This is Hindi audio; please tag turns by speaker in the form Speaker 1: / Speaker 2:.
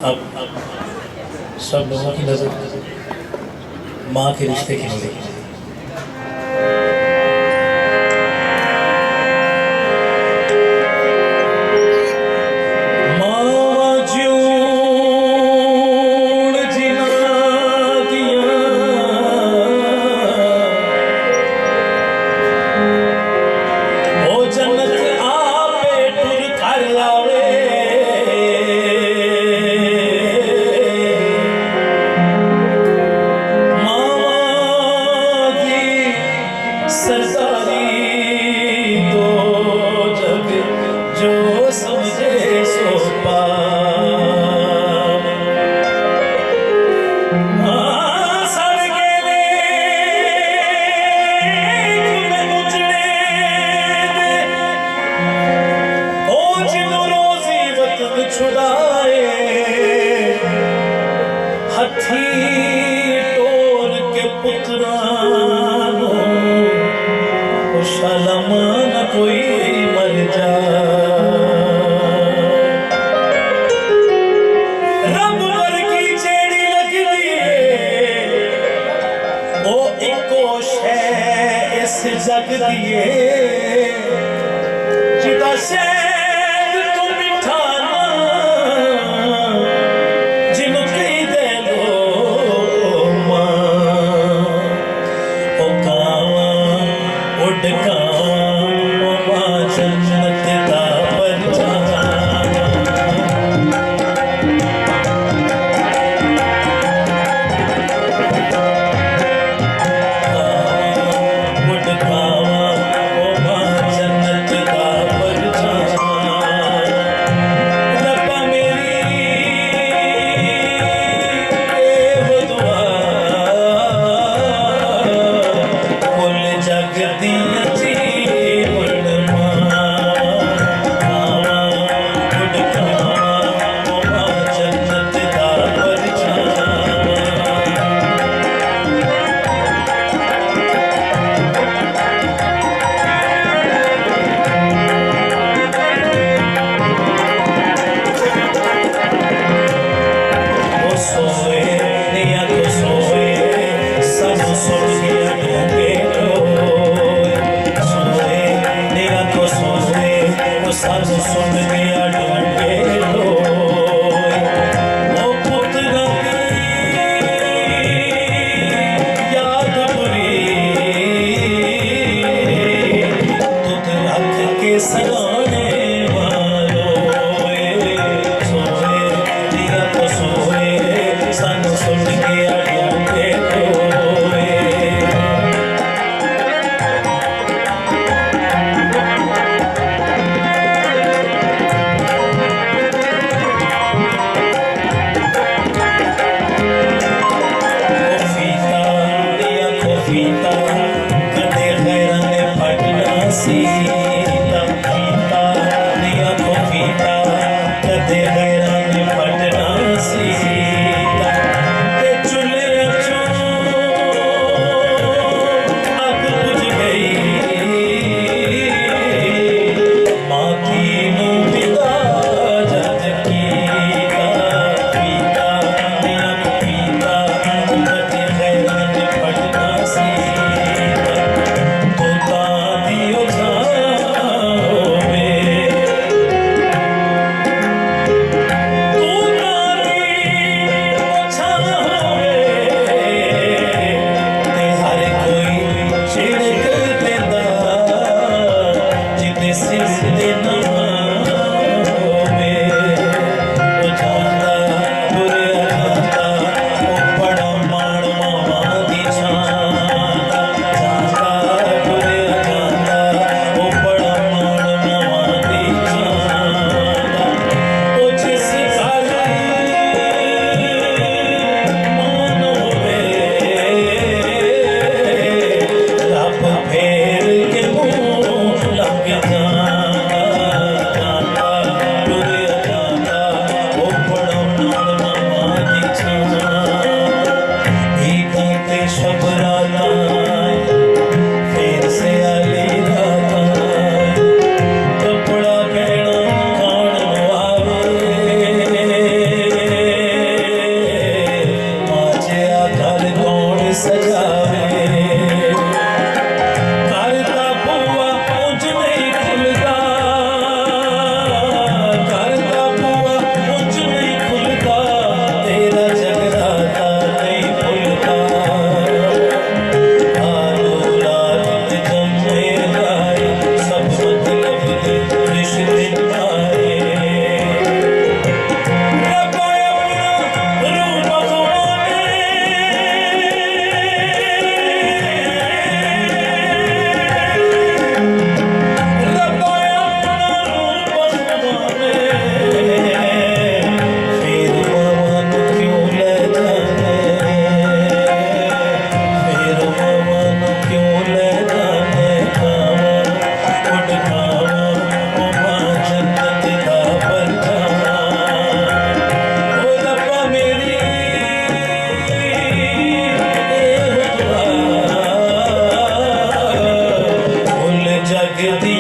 Speaker 1: अब सब लोगों की नज़र माँ के रिश्ते की नज़र कोई मर जा रब वर्गी जेड़ी लगदी ओ इको शै इस जग दी जिदा शैद तू मिठा ना जिन्हों कही दे लो मां ओ कावा उड़ चुले सजावे करता बुआ उंज नहीं खुलता करता बुआ उंज नहीं खुलता तेरा जगराता नहीं भूलता आलो लाल जम्मे गाए सब मतलब के रिश्ते आए रब्बा अपना रूप खवाने रब्बा अपना रूप खवाने फिर मवन क्यों ले जाने फिर मवन क्यों ले जाने खावा उठ खावा उमा जन्नत दा परछावा ओ रब्बा मेरी फुल जग दी